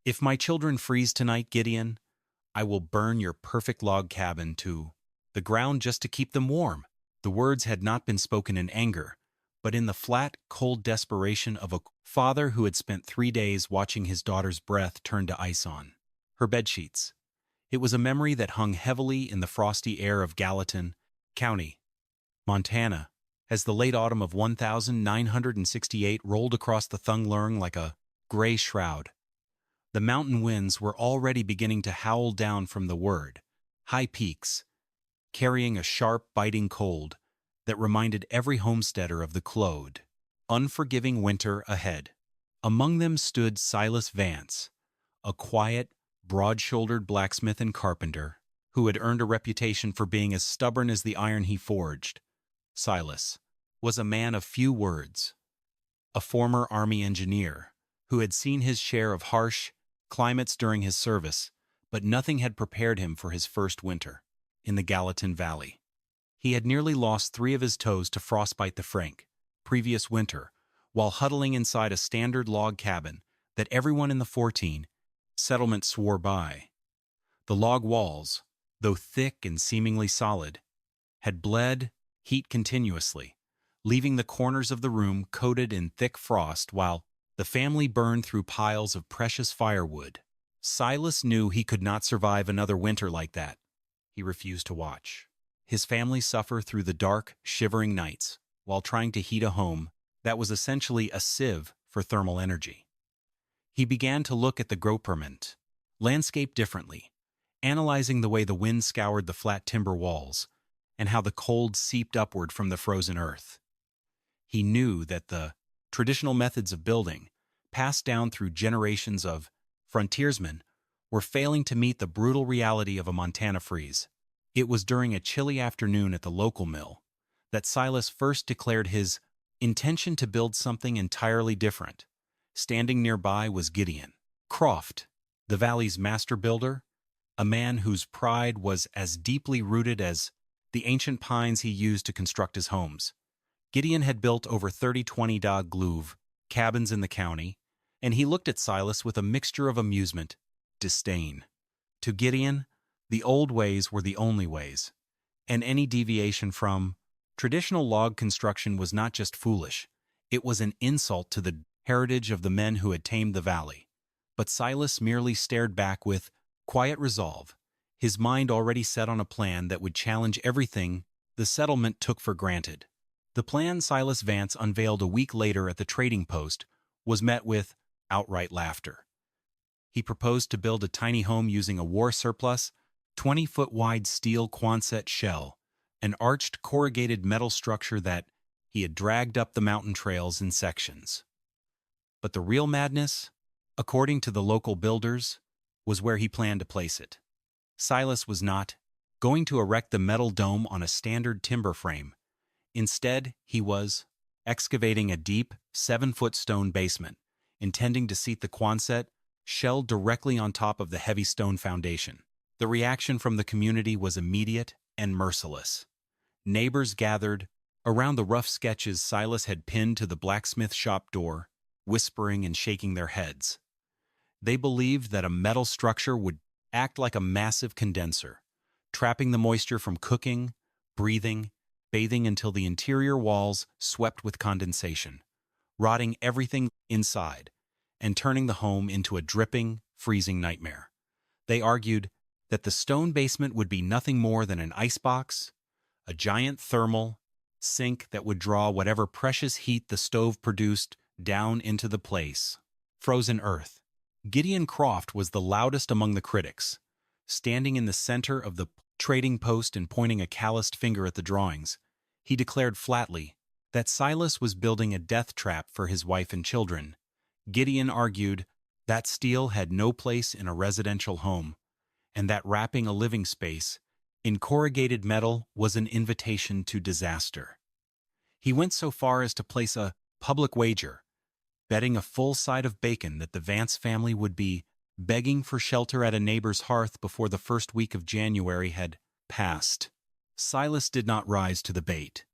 If my children freeze tonight, Gideon, I will burn your perfect log cabin to the ground just to keep them warm. The words had not been spoken in anger, but in the flat, cold desperation of a father who had spent 3 days watching his daughter's breath turn to ice on her bedsheets. It was a memory that hung heavily in the frosty air of Gallatin County, Montana, as the late autumn of 1968 rolled across the Thunglung like a gray shroud. The mountain winds were already beginning to howl down from the high peaks, carrying a sharp, biting cold that reminded every homesteader of the cold, unforgiving winter ahead. Among them stood Silas Vance, a quiet, broad-shouldered blacksmith and carpenter who had earned a reputation for being as stubborn as the iron he forged. Silas was a man of few words, a former Army engineer who had seen his share of harsh climates during his service, but nothing had prepared him for his first winter in the Gallatin Valley. He had nearly lost 3 of his toes to frostbite the previous winter, while huddling inside a standard log cabin that everyone in the 14 settlement swore by. The log walls, though thick and seemingly solid, had bled heat continuously, leaving the corners of the room coated in thick frost while the family burned through piles of precious firewood. Silas knew he could not survive another winter like that. He refused to watch his family suffer through the dark, shivering nights while trying to heat a home that was essentially a sieve for thermal energy. He began to look at the Groperment landscape differently, analyzing the way the wind scoured the flat timber walls and how the cold seeped upward from the frozen earth. He knew that the traditional methods of building, passed down through generations of frontiersmen, were failing to meet the brutal reality of a Montana freeze. It was during a chilly afternoon at the local mill that Silas first declared his intention to build something entirely different. Standing nearby was Gideon Croft, the valley's master builder, a man whose pride was as deeply rooted as the ancient pines he used to construct his homes. Gideon had built over 30 20-dog glove cabins in the county, and he looked at Silas with a mixture of amusement, disdain. To Gideon, the old ways were the only ways, and any deviation from traditional log construction was not just foolish, it was an insult to the heritage of the men who had tamed the valley. But Silas merely stared back with quiet resolve, his mind already set on a plan that would challenge everything the settlement took for granted. The plan Silas Vance unveiled a week later at the trading post was met with outright laughter. He proposed to build a tiny home using a war surplus, 20-foot-wide steel Quonset shell, an arched corrugated metal structure that he had dragged up the mountain trails in sections. But the real madness, according to the local builders, was where he planned to place it. Silas was not going to erect the metal dome on a standard timber frame. Instead, he was excavating a deep, 7-foot stone basement, intending to seat the Quonset shell directly on top of the heavy stone foundation. The reaction from the community was immediate and merciless. Neighbors gathered around the rough sketches Silas had pinned to the blacksmith shop door, whispering and shaking their heads. They believed that a metal structure would act like a massive condenser, trapping the moisture from cooking, breathing, bathing until the interior walls swept with condensation, rotting everything inside, and turning the home into a dripping, freezing nightmare. They argued that the stone basement would be nothing more than an icebox, a giant thermal sink that would draw whatever precious heat the stove produced down into the frozen earth. Gideon Croft was the loudest among the critics, standing in the center of the trading post and pointing a calloused finger at the drawings. He declared flatly that Silas was building a death trap for his wife and children. Gideon argued that steel had no place in a residential home, and that wrapping a living space in corrugated metal was an invitation to disaster. He went so far as to place a public wager, betting a full side of bacon that the Vance family would be begging for shelter at a neighbor's hearth before the first week of January had passed. Silas did not rise to the bait.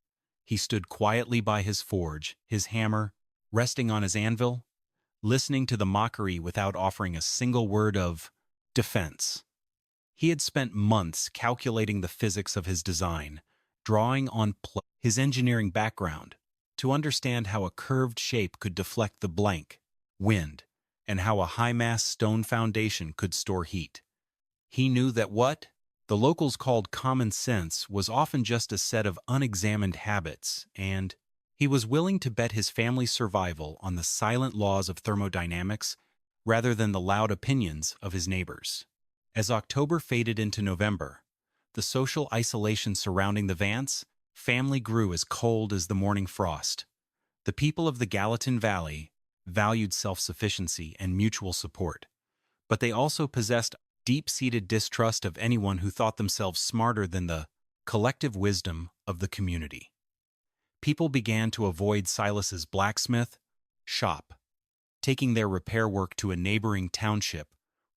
He stood quietly by his forge, his hammer resting on his anvil, listening to the mockery without offering a single word of defense. He had spent months calculating the physics of his design, drawing on his engineering background to understand how a curved shape could deflect the blank, wind, and how a high-mass stone foundation could store heat. He knew that what the locals called common sense was often just a set of unexamined habits, and he was willing to bet his family's survival on the silent laws of thermodynamics rather than the loud opinions of his neighbors. As October faded into November, the social isolation surrounding the Vance family grew as cold as the morning frost. The people of the Gallatin Valley valued self-sufficiency and mutual support, but they also possessed deep-seated distrust of anyone who thought themselves smarter than the collective wisdom of the community. People began to avoid Silas's blacksmith shop, taking their repair work to a neighboring township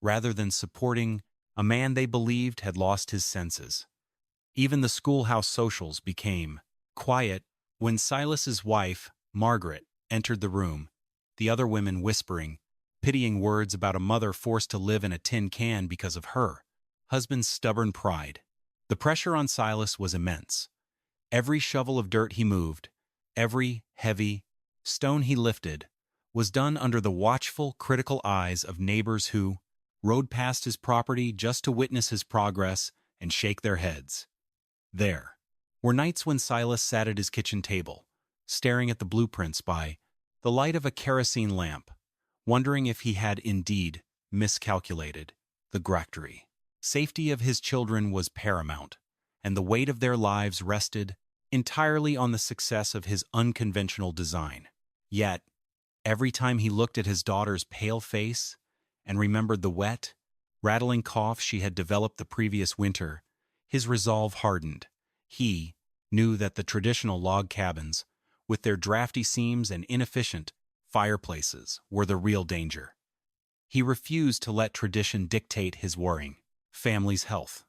rather than supporting a man they believed had lost his senses. Even the schoolhouse socials became quiet when Silas's wife, Margaret, entered the room, the other women whispering pitying words about a mother forced to live in a tin can because of her husband's stubborn pride. The pressure on Silas was immense. Every shovel of dirt he moved, every heavy stone he lifted, was done under the watchful, critical eyes of neighbors who rode past his property just to witness his progress and shake their heads. There were nights when Silas sat at his kitchen table, staring at the blueprints by the light of a kerosene lamp, wondering if he had indeed miscalculated the gractory. Safety of his children was paramount, and the weight of their lives rested entirely on the success of his unconventional design. Yet, every time he looked at his daughter's pale face and remembered the wet, rattling cough she had developed the previous winter, his resolve hardened. He knew that the traditional log cabins, with their drafty seams and inefficient fireplaces, were the real danger. He refused to let tradition dictate his worrying family's health.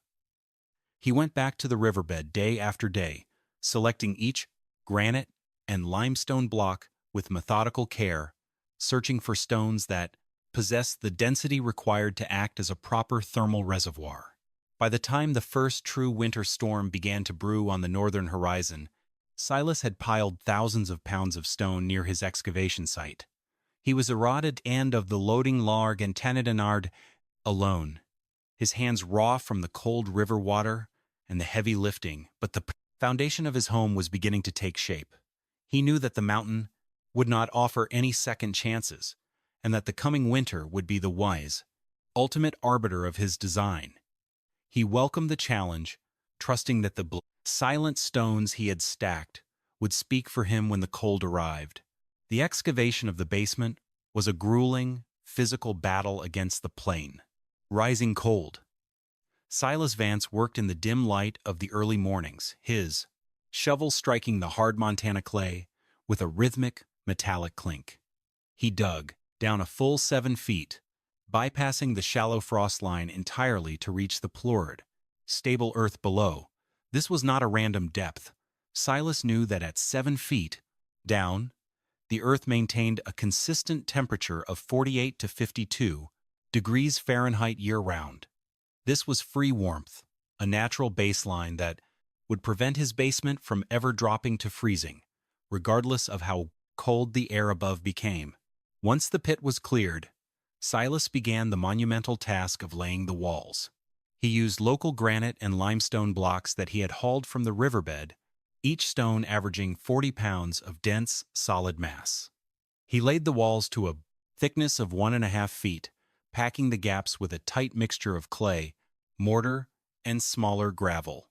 He went back to the riverbed day after day, selecting each granite and limestone block with methodical care, searching for stones that possessed the density required to act as a proper thermal reservoir. By the time the first true winter storm began to brew on the northern horizon, Silas had piled thousands of pounds of stone near his excavation site. He was eroded and of the loading larg and Tanadenard alone, his hands raw from the cold river water and the heavy lifting, but the foundation of his home was beginning to take shape. He knew that the mountain would not offer any second chances, and that the coming winter would be the wise, ultimate arbiter of his design. He welcomed the challenge, trusting that the silent stones he had stacked would speak for him when the cold arrived. The excavation of the basement was a grueling, physical battle against the plain, rising cold. Silas Vance worked in the dim light of the early mornings, his shovel striking the hard Montana clay with a rhythmic, metallic clink. He dug down a full 7 feet, bypassing the shallow frost line entirely to reach the pleured, stable earth below. This was not a random depth. Silas knew that at 7 feet down, the earth maintained a consistent temperature of 48 to 52 degrees Fahrenheit year-round. This was free warmth, a natural baseline that would prevent his basement from ever dropping to freezing, regardless of how cold the air above became. Once the pit was cleared, Silas began the monumental task of laying the walls. He used local granite and limestone blocks that he had hauled from the riverbed, each stone averaging 40 pounds of dense, solid mass. He laid the walls to a thickness of 1.5 feet, packing the gaps with a tight mixture of clay, mortar, and smaller gravel.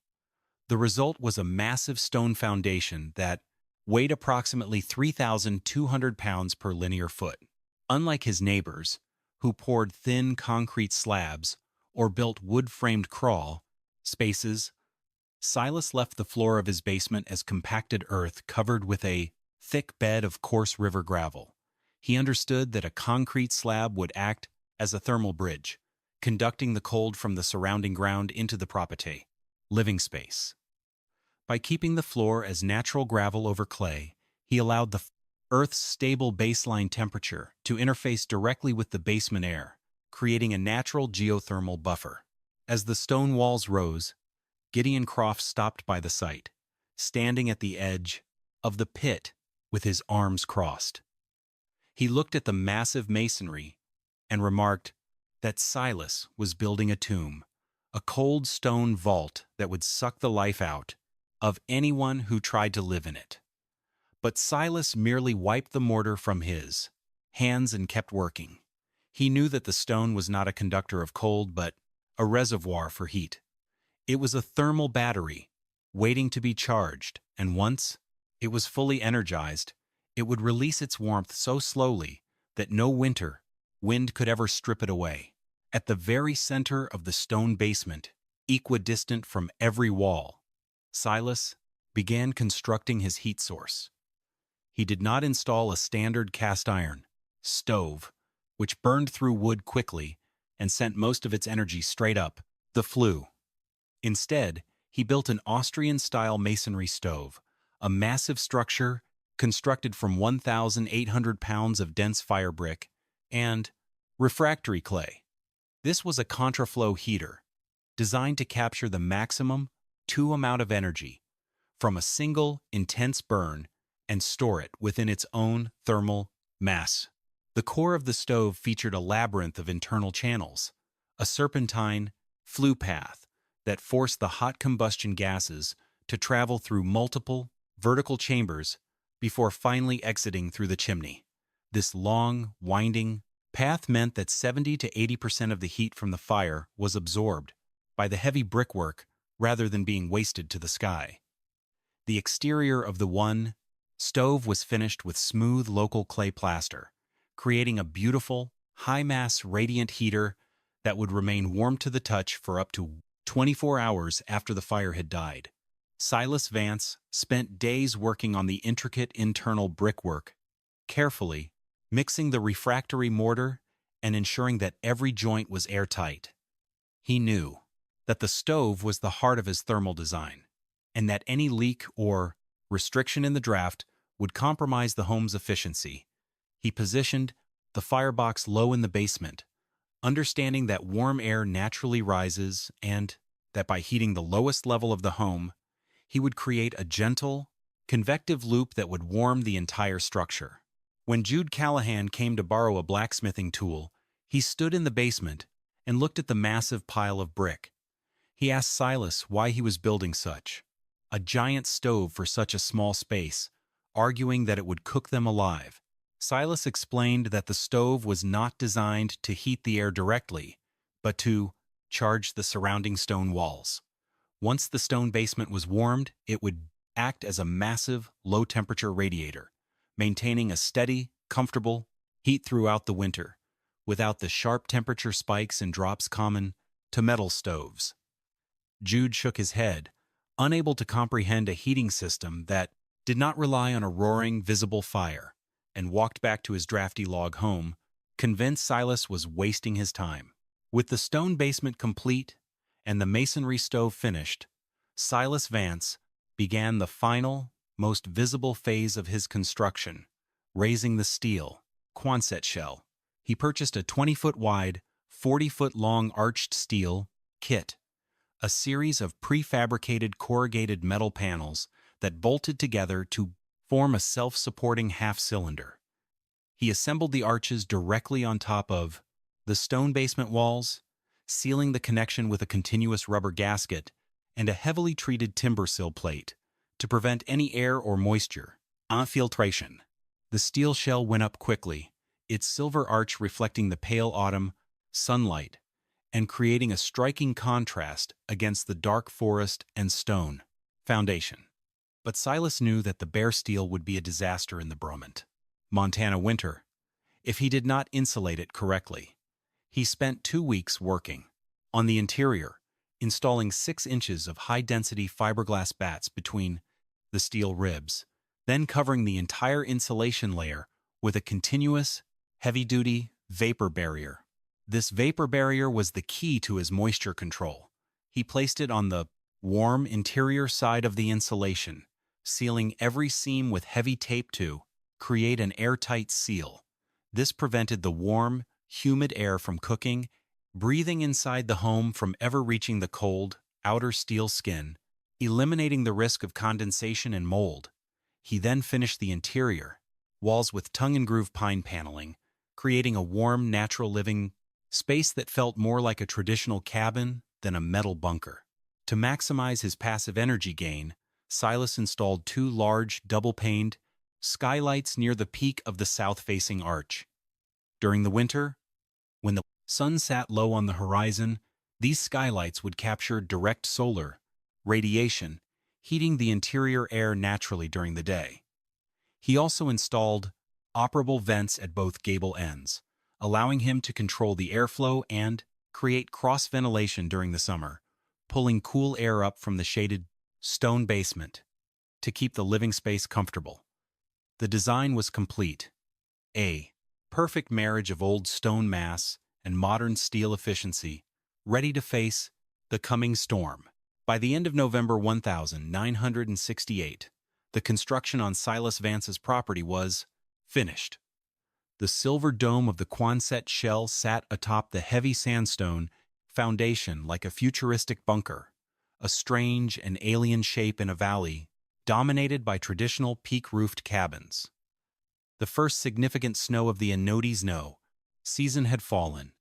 The result was a massive stone foundation that weighed approximately 3,200 pounds per linear foot. Unlike his neighbors, who poured thin concrete slabs or built wood-framed crawl spaces, Silas left the floor of his basement as compacted earth covered with a thick bed of coarse river gravel. He understood that a concrete slab would act as a thermal bridge, conducting the cold from the surrounding ground into the property living space. By keeping the floor as natural gravel over clay, he allowed the Earth's stable baseline temperature to interface directly with the basement air, creating a natural geothermal buffer. As the stone walls rose, Gideon Croft stopped by the site, standing at the edge of the pit with his arms crossed. He looked at the massive masonry and remarked that Silas was building a tomb, a cold stone vault that would suck the life out of anyone who tried to live in it. But Silas merely wiped the mortar from his hands and kept working. He knew that the stone was not a conductor of cold, but a reservoir for heat. It was a thermal battery, waiting to be charged, and once it was fully energized, it would release its warmth so slowly that no winter wind could ever strip it away. At the very center of the stone basement, equidistant from every wall, Silas began constructing his heat source. He did not install a standard cast iron stove, which burned through wood quickly and sent most of its energy straight up the flue. Instead, he built an Austrian-style masonry stove, a massive structure constructed from 1,800 pounds of dense fire brick and refractory clay. This was a contraflow heater, designed to capture the maximum amount of energy from a single intense burn and store it within its own thermal mass. The core of the stove featured a labyrinth of internal channels, a serpentine flue path that forced the hot combustion gases to travel through multiple vertical chambers before finally exiting through the chimney. This long, winding path meant that 70 to 80% of the heat from the fire was absorbed by the heavy brickwork rather than being wasted to the sky. The exterior of the one stove was finished with smooth local clay plaster, creating a beautiful, high-mass radiant heater that would remain warm to the touch for up to 24 hours after the fire had died. Silas Vance spent days working on the intricate internal brickwork, carefully mixing the refractory mortar and ensuring that every joint was airtight. He knew that the stove was the heart of his thermal design, and that any leak or restriction in the draft would compromise the home's efficiency. He positioned the firebox low in the basement, understanding that warm air naturally rises and that by heating the lowest level of the home, he would create a gentle, convective loop that would warm the entire structure. When Jude Callahan came to borrow a blacksmithing tool, he stood in the basement and looked at the massive pile of brick. He asked Silas why he was building such a giant stove for such a small space, arguing that it would cook them alive. Silas explained that the stove was not designed to heat the air directly, but to charge the surrounding stone walls. Once the stone basement was warmed, it would act as a massive, low-temperature radiator, maintaining a steady, comfortable heat throughout the winter, without the sharp temperature spikes and drops common to metal stoves. Jude shook his head, unable to comprehend a heating system that did not rely on a roaring, visible fire, and walked back to his drafty log home, convinced Silas was wasting his time. With the stone basement complete and the masonry stove finished, Silas Vance began the final, most visible phase of his construction, raising the steel Quonset shell. He purchased a 20-foot wide, 40-foot long arched steel kit, a series of prefabricated corrugated metal panels that bolted together to form a self-supporting half-cylinder. He assembled the arches directly on top of the stone basement walls, sealing the connection with a continuous rubber gasket and a heavily treated timber sill plate to prevent any air or moisture infiltration. The steel shell went up quickly, its silver arch reflecting the pale autumn sunlight and creating a striking contrast against the dark forest and stone foundation. But Silas knew that the bare steel would be a disaster in the Bromont, Montana winter if he did not insulate it correctly. He spent 2 weeks working on the interior, installing 6 inches of high-density fiberglass bats between the steel ribs, then covering the entire insulation layer with a continuous, heavy-duty vapor barrier. This vapor barrier was the key to his moisture control. He placed it on the warm interior side of the insulation, sealing every seam with heavy tape to create an airtight seal. This prevented the warm, humid air from cooking, breathing inside the home from ever reaching the cold, outer steel skin, eliminating the risk of condensation and mold. He then finished the interior, walls with tongue-and-groove pine paneling, creating a warm, natural living space that felt more like a traditional cabin than a metal bunker. To maximize his passive energy gain, Silas installed two large, double-paned skylights near the peak of the south-facing arch. During the winter, when the sun sat low on the horizon, these skylights would capture direct solar radiation, heating the interior air naturally during the day. He also installed operable vents at both gable ends, allowing him to control the airflow and create cross-ventilation during the summer, pulling cool air up from the shaded stone basement to keep the living space comfortable. The design was complete. A perfect marriage of old stone mass and modern steel efficiency, ready to face the coming storm. By the end of November 1968, the construction on Silas Vance's property was finished. The silver dome of the Quonset shell sat atop the heavy sandstone foundation like a futuristic bunker, a strange and alien shape in a valley dominated by traditional peak-roofed cabins. The first significant snow of the Anode snow season had fallen,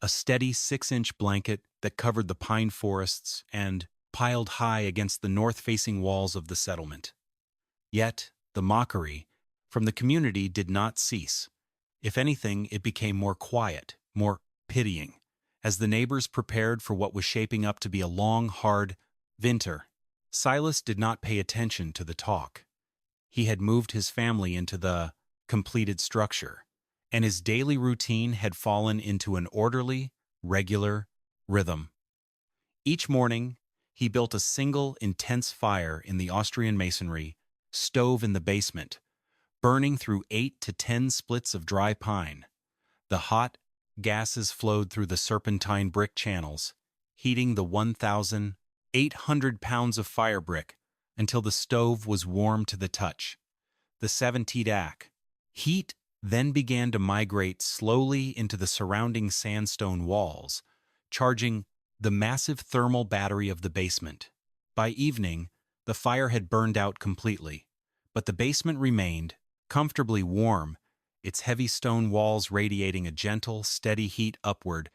a steady 6-inch blanket that covered the pine forests and piled high against the north-facing walls of the settlement. Yet, the mockery from the community did not cease. If anything, it became more quiet, more pitying, as the neighbors prepared for what was shaping up to be a long, hard winter. Silas did not pay attention to the talk. He had moved his family into the completed structure, and his daily routine had fallen into an orderly, regular rhythm. Each morning, he built a single, intense fire in the Austrian masonry stove in the basement, burning through 8 to 10 splits of dry pine. The hot gases flowed through the serpentine brick channels, heating the 1,800 pounds of fire brick until the stove was warm to the touch. The 70-dac heat then began to migrate slowly into the surrounding sandstone walls, charging the massive thermal battery of the basement. By evening, the fire had burned out completely, but the basement remained comfortably warm, its heavy stone walls radiating a gentle, steady heat upward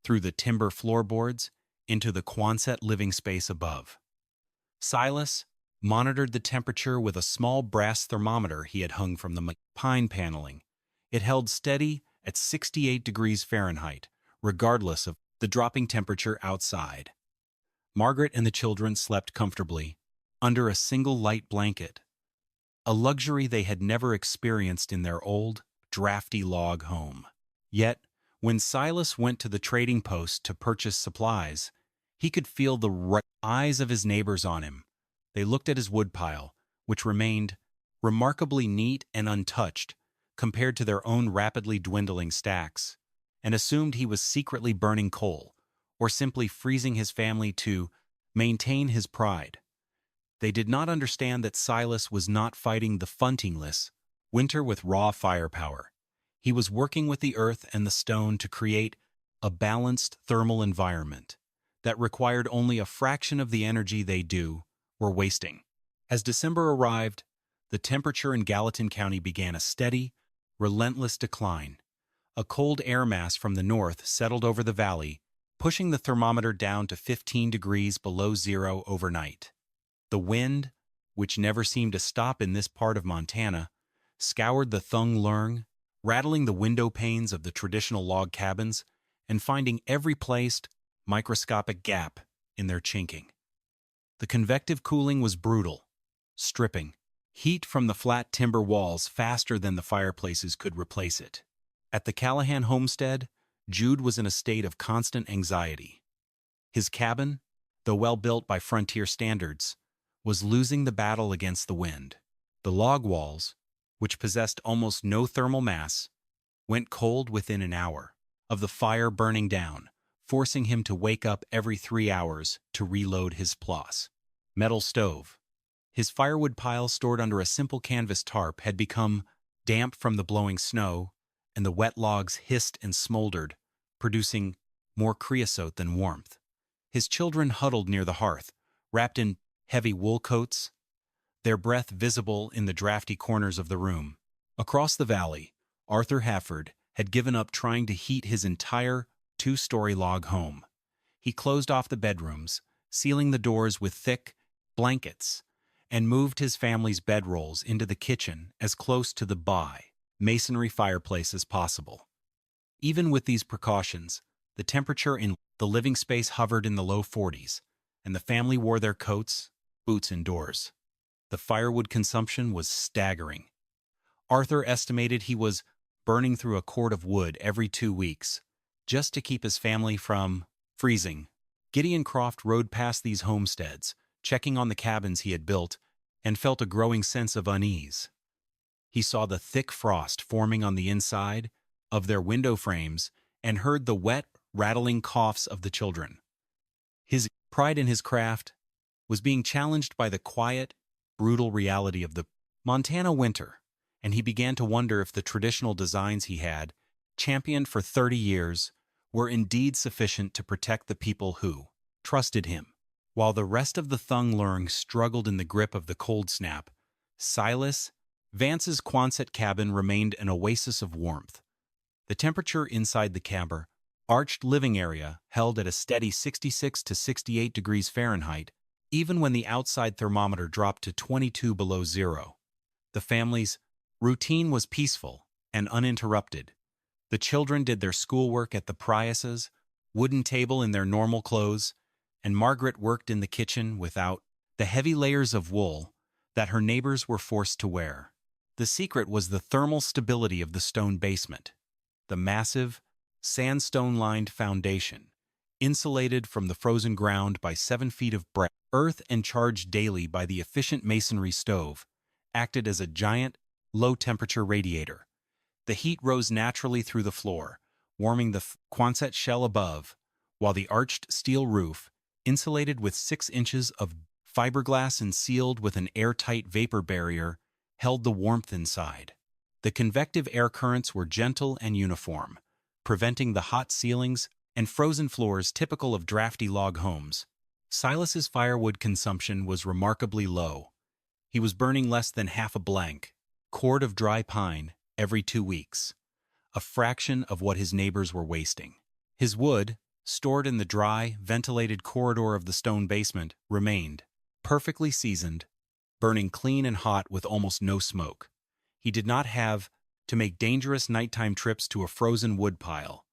through the timber floorboards into the Quonset living space above. Silas monitored the temperature with a small brass thermometer he had hung from the pine paneling. It held steady at 68 degrees Fahrenheit, regardless of the dropping temperature outside. Margaret and the children slept comfortably under a single light blanket, a luxury they had never experienced in their old, drafty log home. Yet, when Silas went to the trading post to purchase supplies, he could feel the eyes of his neighbors on him. They looked at his woodpile, which remained remarkably neat and untouched compared to their own rapidly dwindling stacks, and assumed he was secretly burning coal or simply freezing his family to maintain his pride. They did not understand that Silas was not fighting the funtingless winter with raw firepower. He was working with the earth and the stone to create a balanced thermal environment that required only a fraction of the energy they were wasting. As December arrived, the temperature in Gallatin County began a steady, relentless decline. A cold air mass from the north settled over the valley, pushing the thermometer down to 15 degrees below zero overnight. The wind, which never seemed to stop in this part of Montana, scoured the Thung Lurng, rattling the window panes of the traditional log cabins and finding every placed microscopic gap in their chinking. The convective cooling was brutal, stripping heat from the flat timber walls faster than the fireplaces could replace it. At the Callahan homestead, Jude was in a state of constant anxiety. His cabin, though well built by frontier standards, was losing the battle against the wind. The log walls, which possessed almost no thermal mass, went cold within an hour of the fire burning down, forcing him to wake up every 3 hours to reload his Ploss metal stove. His firewood pile stored under a simple canvas tarp had become damp from the blowing snow, and the wet logs hissed and smoldered, producing more creosote than warmth. His children huddled near the hearth, wrapped in heavy wool coats, their breath visible in the drafty corners of the room. Across the valley, Arthur Hafford had given up trying to heat his entire two-story log home. He closed off the bedrooms, sealing the doors with thick blankets, and moved his family's bedrolls into the kitchen as close to the masonry fireplace as possible. Even with these precautions, the temperature in the living space hovered in the low 40s, and the family wore their coats, boots indoors. The firewood consumption was staggering. Arthur estimated he was burning through a cord of wood every 2 weeks, just to keep his family from freezing. Gideon Croft rode past these homesteads, checking on the cabins he had built, and felt a growing sense of unease. He saw the thick frost forming on the inside of their window frames and heard the wet, rattling coughs of the children. His pride in his craft was being challenged by the quiet, brutal reality of the Montana winter, and he began to wonder if the traditional designs he had championed for 30 years were indeed sufficient to protect the people who trusted him. While the rest of the Thung Lurng struggled in the grip of the cold snap, Silas Vance's Quonset cabin remained an oasis of warmth. The temperature inside the camber, arched living area held at a steady 66 to 68 degrees Fahrenheit, even when the outside thermometer dropped to 22 below zero. The family's routine was peaceful and uninterrupted. The children did their schoolwork at the Prius's wooden table in their normal clothes, and Margaret worked in the kitchen without the heavy layers of wool that her neighbors were forced to wear. The secret was the thermal stability of the stone basement. The massive, sandstone-lined foundation, insulated from the frozen ground by 7 feet of earth and charged daily by the efficient masonry stove, acted as a giant, low-temperature radiator. The heat rose naturally through the floor, warming the Quonset shell above, while the arched steel roof, insulated with 6 inches of fiberglass and sealed with an airtight vapor barrier, held the warmth inside. The convective air currents were gentle and uniform, preventing the hot ceilings and frozen floors typical of drafty log homes. Silas's firewood consumption was remarkably low. He was burning less than half a blank cord of dry pine every 2 weeks, a fraction of what his neighbors were wasting. His wood, stored in the dry, ventilated corridor of the stone basement, remained perfectly seasoned, burning clean and hot with almost no smoke. He did not have to make dangerous nighttime trips to a frozen wood pile.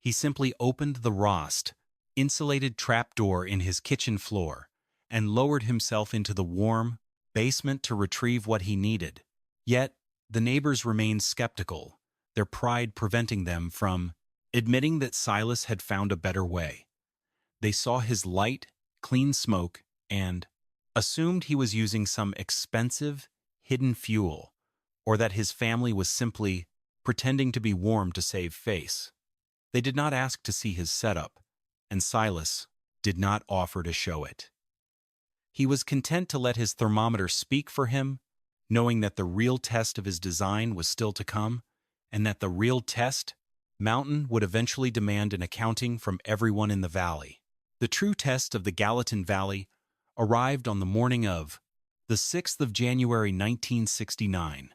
He simply opened the rost, insulated trapdoor in his kitchen floor and lowered himself into the warm basement to retrieve what he needed. Yet, the neighbors remained skeptical, their pride preventing them from admitting that Silas had found a better way. They saw his light, clean smoke and assumed he was using some expensive, hidden fuel, or that his family was simply pretending to be warm to save face. They did not ask to see his setup, and Silas did not offer to show it. He was content to let his thermometer speak for him, knowing that the real test of his design was still to come, and that the real test mountain would eventually demand an accounting from everyone in the valley. The true test of the Gallatin Valley arrived on the morning of the 6th of January 1969.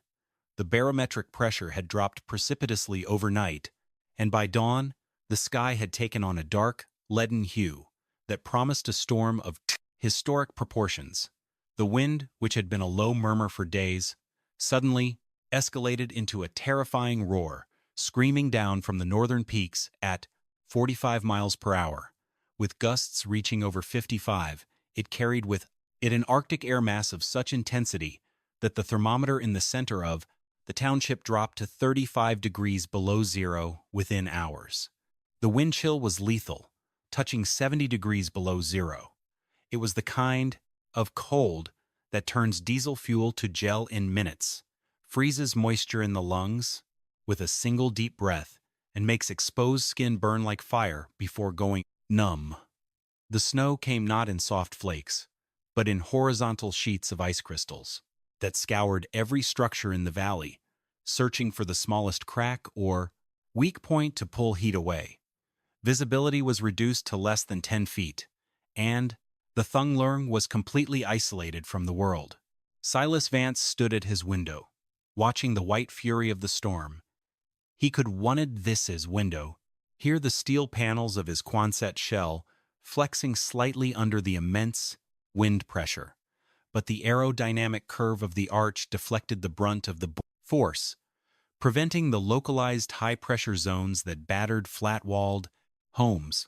The barometric pressure had dropped precipitously overnight, and by dawn, the sky had taken on a dark, leaden hue that promised a storm of historic proportions. The wind, which had been a low murmur for days, suddenly escalated into a terrifying roar, screaming down from the northern peaks at 45 miles per hour. With gusts reaching over 55, it carried with it an Arctic air mass of such intensity that the thermometer in the center of the township dropped to 35 degrees below zero within hours. The wind chill was lethal, touching 70 degrees below zero. It was the kind of cold that turns diesel fuel to gel in minutes, freezes moisture in the lungs with a single deep breath, and makes exposed skin burn like fire before going numb. The snow came not in soft flakes, but in horizontal sheets of ice crystals that scoured every structure in the valley, searching for the smallest crack or weak point to pull heat away. Visibility was reduced to less than 10 feet, and the Thung Lung was completely isolated from the world. Silas Vance stood at his window, watching the white fury of the storm. He could wanted this window, hear the steel panels of his Quonset shell flexing slightly under the immense wind pressure. But the aerodynamic curve of the arch deflected the brunt of the force, preventing the localized high-pressure zones that battered flat-walled homes.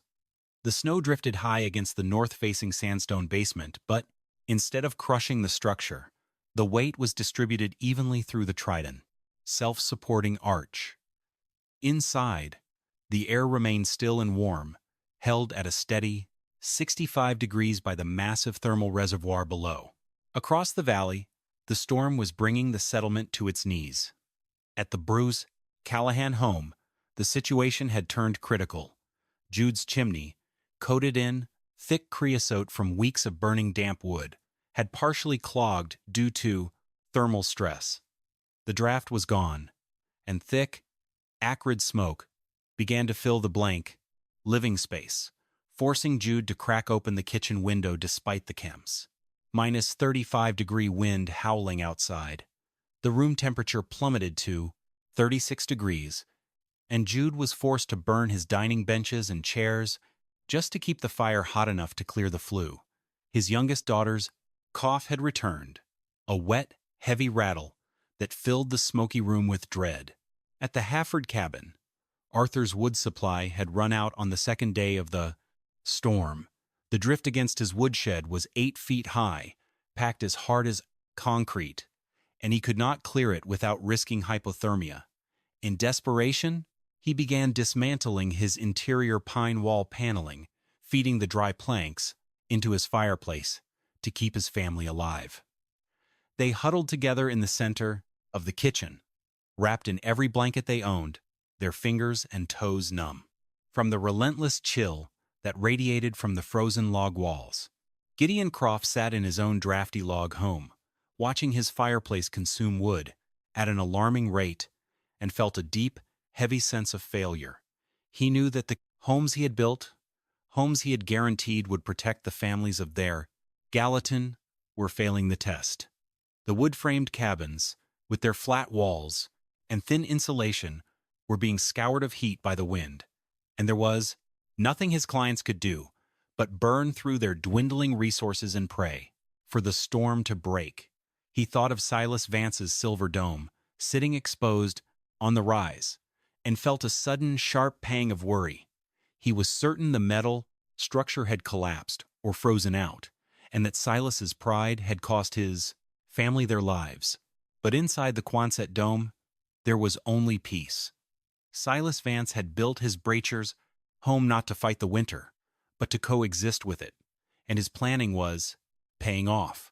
The snow drifted high against the north-facing sandstone basement, but instead of crushing the structure, the weight was distributed evenly through the trident, self-supporting arch. Inside, the air remained still and warm, held at a steady 65 degrees by the massive thermal reservoir below. Across the valley, the storm was bringing the settlement to its knees. At the Bruce Callahan home, the situation had turned critical. Jude's chimney, coated in thick creosote from weeks of burning damp wood, had partially clogged due to thermal stress. The draft was gone, and thick, acrid smoke began to fill the blank living space, forcing Jude to crack open the kitchen window despite the chems. Minus 35-degree wind howling outside. The room temperature plummeted to 36 degrees, and Jude was forced to burn his dining benches and chairs just to keep the fire hot enough to clear the flue. His youngest daughter's cough had returned, a wet, heavy rattle that filled the smoky room with dread. At the Hafford cabin, Arthur's wood supply had run out on the second day of the storm. The drift against his woodshed was 8 feet high, packed as hard as concrete, and he could not clear it without risking hypothermia. In desperation, he began dismantling his interior pine wall paneling, feeding the dry planks into his fireplace to keep his family alive. They huddled together in the center of the kitchen, wrapped in every blanket they owned, their fingers and toes numb from the relentless chill that radiated from the frozen log walls. Gideon Croft sat in his own drafty log home, watching his fireplace consume wood at an alarming rate, and felt a deep, heavy sense of failure. He knew that the homes he had built, homes he had guaranteed would protect the families of their Gallatin, were failing the test. The wood-framed cabins, with their flat walls and thin insulation, were being scoured of heat by the wind, and there was nothing his clients could do but burn through their dwindling resources and pray for the storm to break. He thought of Silas Vance's silver dome, sitting exposed on the rise, and felt a sudden, sharp pang of worry. He was certain the metal structure had collapsed or frozen out, and that Silas's pride had cost his family their lives. But inside the Quonset dome, there was only peace. Silas Vance had built his Brachers home not to fight the winter, but to coexist with it, and his planning was paying off.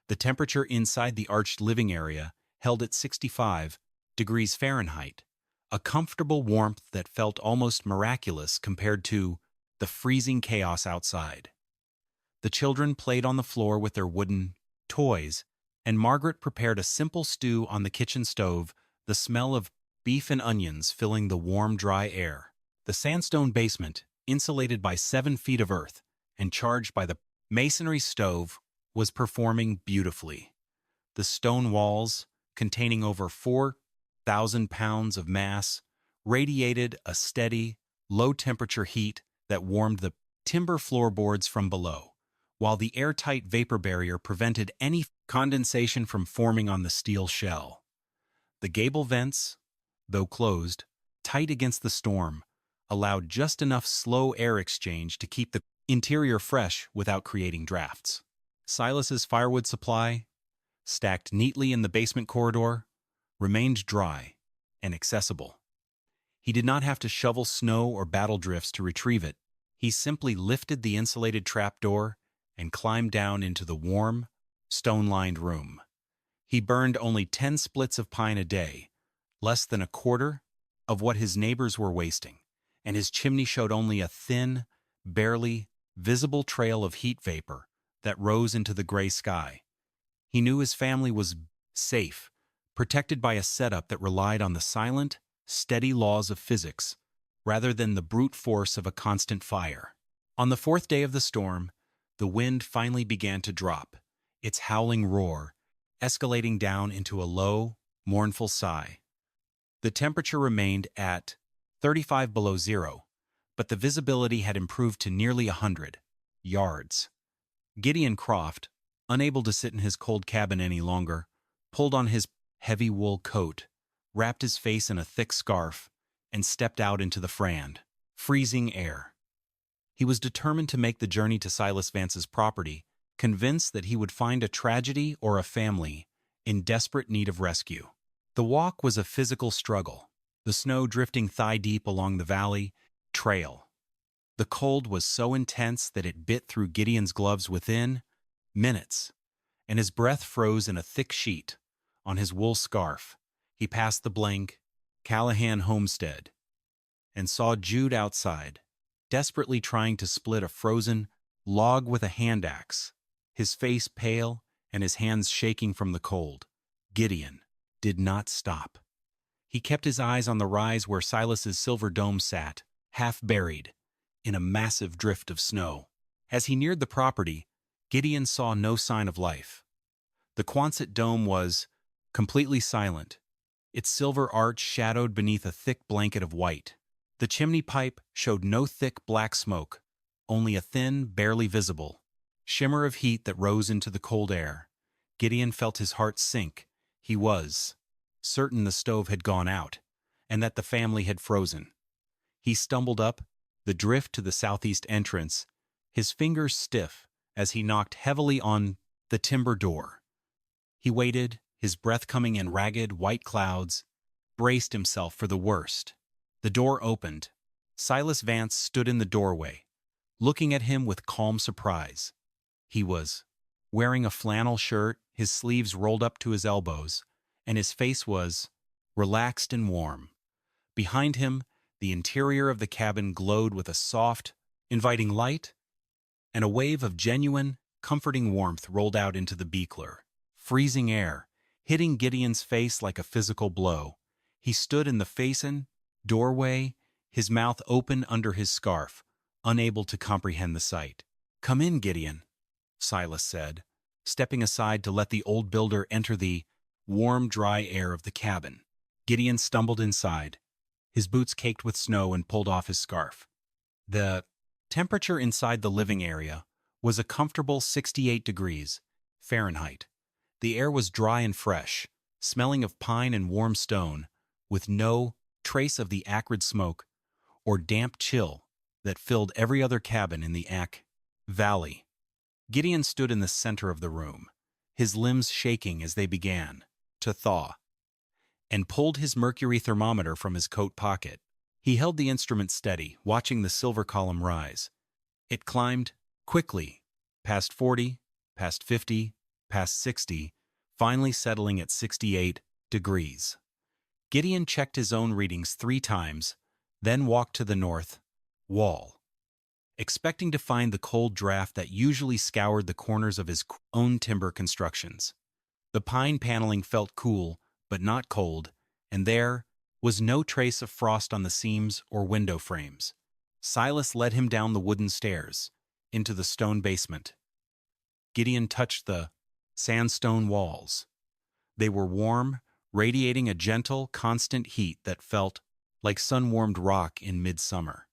The temperature inside the arched living area held at 65 degrees Fahrenheit, a comfortable warmth that felt almost miraculous compared to the freezing chaos outside. The children played on the floor with their wooden toys, and Margaret prepared a simple stew on the kitchen stove, the smell of beef and onions filling the warm, dry air. The sandstone basement, insulated by 7 feet of earth and charged by the masonry stove, was performing beautifully. The stone walls, containing over 4,000 pounds of mass, radiated a steady, low-temperature heat that warmed the timber floorboards from below, while the airtight vapor barrier prevented any condensation from forming on the steel shell. The gable vents, though closed, tight against the storm, allowed just enough slow air exchange to keep the interior fresh without creating drafts. Silas's firewood supply, stacked neatly in the basement corridor, remained dry and accessible. He did not have to shovel snow or battle drifts to retrieve it. He simply lifted the insulated trapdoor and climbed down into the warm, stone-lined room. He burned only 10 splits of pine a day, less than a quarter of what his neighbors were wasting, and his chimney showed only a thin, barely visible trail of heat vapor that rose into the gray sky. He knew his family was safe, protected by a setup that relied on the silent, steady laws of physics, rather than the brute force of a constant fire. On the fourth day of the storm, the wind finally began to drop, its howling roar escalating down into a low, mournful sigh. The temperature remained at 35 below zero, but the visibility had improved to nearly 100 yards. Gideon Croft, unable to sit in his cold cabin any longer, pulled on his heavy wool coat, wrapped his face in a thick scarf, and stepped out into the freezing air. He was determined to make the journey to Silas Vance's property, convinced that he would find a tragedy or a family in desperate need of rescue. The walk was a physical struggle, the snow drifting thigh-deep along the valley trail. The cold was so intense that it bit through Gideon's gloves within minutes, and his breath froze in a thick sheet on his wool scarf. He passed the blank Callahan homestead and saw Jude outside, desperately trying to split a frozen log with a hand axe, his face pale and his hands shaking from the cold. Gideon did not stop. He kept his eyes on the rise where Silas's silver dome sat, half buried in a massive drift of snow. As he neared the property, Gideon saw no sign of life. The Quonset dome was completely silent, its silver arch shadowed beneath a thick blanket of white. The chimney pipe showed no thick black smoke, only a thin, barely visible shimmer of heat that rose into the cold air. Gideon felt his heart sink. He was certain the stove had gone out, and that the family had frozen. He stumbled up the drift to the southeast entrance, his fingers stiff as he knocked heavily on the timber door. He waited, his breath coming in ragged, white clouds, braced himself for the worst. The door opened. Silas Vance stood in the doorway, looking at him with calm surprise. He was wearing a flannel shirt, his sleeves rolled up to his elbows, and his face was relaxed and warm. Behind him, the interior of the cabin glowed with a soft, inviting light, and a wave of genuine, comforting warmth rolled out into the Beekler. Freezing air, hitting Gideon's face like a physical blow. He stood in the fasten doorway, his mouth open under his scarf, unable to comprehend the sight. "Come in, Gideon," Silas said, stepping aside to let the old builder enter the warm, dry air of the cabin. Gideon stumbled inside, his boots caked with snow, and pulled off his scarf. The temperature inside the living area was a comfortable 68 degrees Fahrenheit. The air was dry and fresh, smelling of pine and warm stone, with no trace of the acrid smoke or damp chill that filled every other cabin in the Ack Valley. Gideon stood in the center of the room, his limbs shaking as they began to thaw, and pulled his mercury thermometer from his coat pocket. He held the instrument steady, watching the silver column rise. It climbed quickly, past 40, past 50, past 60, finally settling at 68 degrees. Gideon checked his own readings 3 times, then walked to the north wall, expecting to find the cold draft that usually scoured the corners of his own timber constructions. The pine paneling felt cool, but not cold, and there was no trace of frost on the seams or window frames. Silas led him down the wooden stairs, into the stone basement. Gideon touched the sandstone walls. They were warm, radiating a gentle, constant heat that felt like sun-warmed rock in midsummer.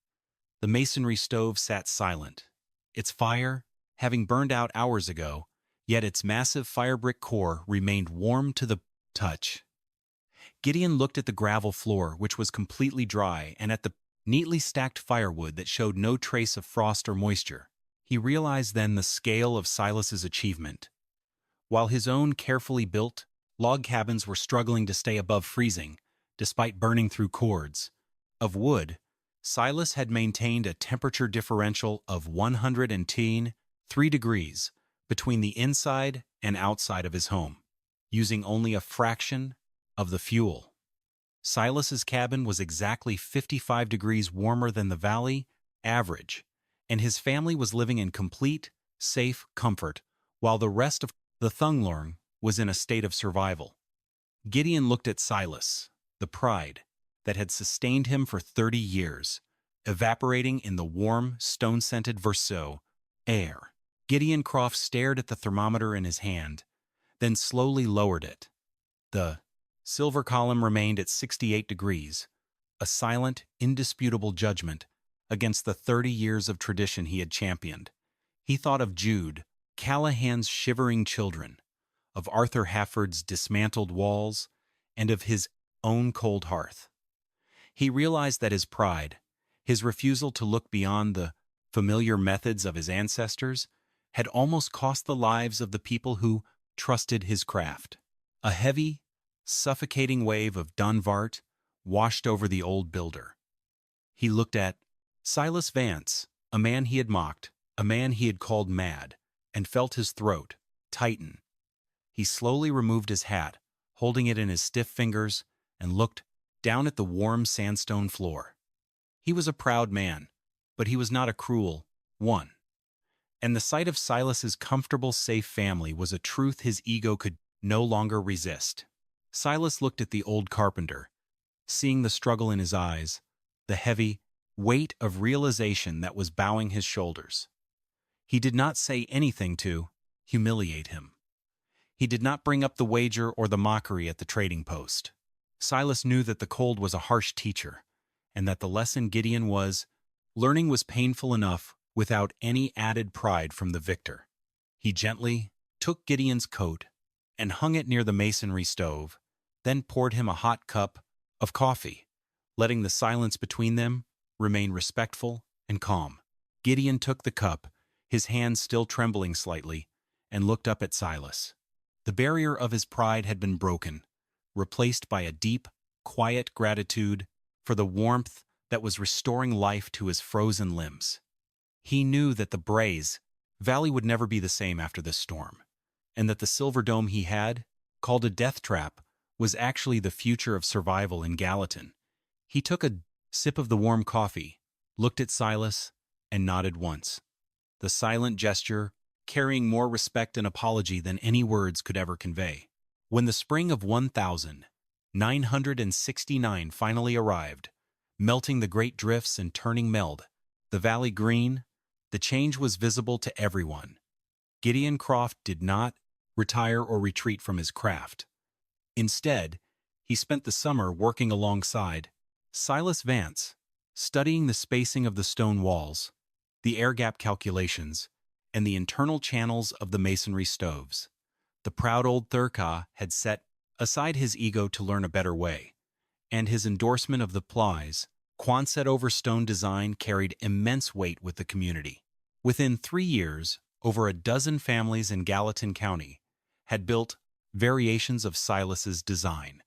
The masonry stove sat silent, its fire having burned out hours ago, yet its massive firebrick core remained warm to the touch. Gideon looked at the gravel floor, which was completely dry, and at the neatly stacked firewood that showed no trace of frost or moisture. He realized then the scale of Silas's achievement. While his own carefully built log cabins were struggling to stay above freezing, despite burning through cords of wood, Silas had maintained a temperature differential of 103 degrees between the inside and outside of his home, using only a fraction of the fuel. Silas's cabin was exactly 55 degrees warmer than the valley average, and his family was living in complete, safe comfort, while the rest of the Thunglorn was in a state of survival. Gideon looked at Silas, the pride that had sustained him for 30 years, evaporating in the warm, stone-scented Versailles air. Gideon Croft stared at the thermometer in his hand, then slowly lowered it. The silver column remained at 68 degrees, a silent, indisputable judgment against the 30 years of tradition he had championed. He thought of Jude Callahan's shivering children, of Arthur Hafford's dismantled walls, and of his own cold hearth. He realized that his pride, his refusal to look beyond the familiar methods of his ancestors, had almost cost the lives of the people who trusted his craft. A heavy, suffocating wave of Dunvart washed over the old builder. He looked at Silas Vance, a man he had mocked, a man he had called mad, and felt his throat tighten. He slowly removed his hat, holding it in his stiff fingers, and looked down at the warm sandstone floor. He was a proud man, but he was not a cruel one. And the sight of Silas's comfortable, safe family was a truth his ego could no longer resist. Silas looked at the old carpenter, seeing the struggle in his eyes, the heavy weight of realization that was bowing his shoulders. He did not say anything to humiliate him. He did not bring up the wager or the mockery at the trading post. Silas knew that the cold was a harsh teacher, and that the lesson Gideon was learning was painful enough without any added pride from the victor. He gently took Gideon's coat and hung it near the masonry stove, then poured him a hot cup of coffee, letting the silence between them remain respectful and calm. Gideon took the cup, his hands still trembling slightly, and looked up at Silas. The barrier of his pride had been broken, replaced by a deep, quiet gratitude for the warmth that was restoring life to his frozen limbs. He knew that the Braes Valley would never be the same after this storm, and that the silver dome he had, called a death trap, was actually the future of survival in Gallatin. He took a sip of the warm coffee, looked at Silas, and nodded once. The silent gesture carrying more respect and apology than any words could ever convey. When the spring of 1969 finally arrived, melting the great drifts and turning meld, the valley green, the change was visible to everyone. Gideon Croft did not retire or retreat from his craft. Instead, he spent the summer working alongside Silas Vance, studying the spacing of the stone walls, the air gap calculations, and the internal channels of the masonry stoves. The proud old Thurka had set aside his ego to learn a better way, and his endorsement of the Plies Quonset over stone design carried immense weight with the community. Within 3 years, over a dozen families in Gallatin County had built variations of Silas's design.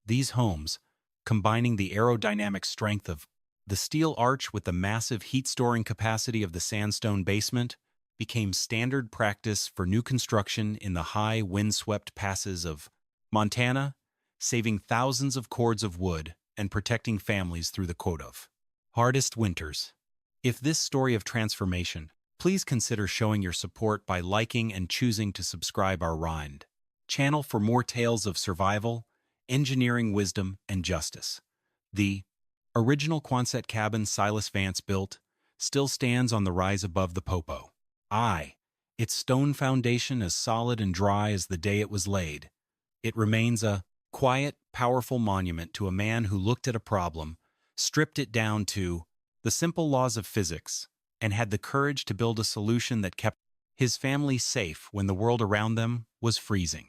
These homes, combining the aerodynamic strength of the steel arch with the massive heat-storing capacity of the sandstone basement, became standard practice for new construction in the high, wind-swept passes of Montana, saving thousands of cords of wood and protecting families through the quote of hardest winters. If this story of transformation, please consider showing your support by liking and choosing to subscribe our Rind channel for more tales of survival, engineering wisdom, and justice. The original Quonset cabin Silas Vance built still stands on the rise above the Popo. Its stone foundation as solid and dry as the day it was laid. It remains a quiet, powerful monument to a man who looked at a problem, stripped it down to the simple laws of physics, and had the courage to build a solution that kept his family safe when the world around them was freezing.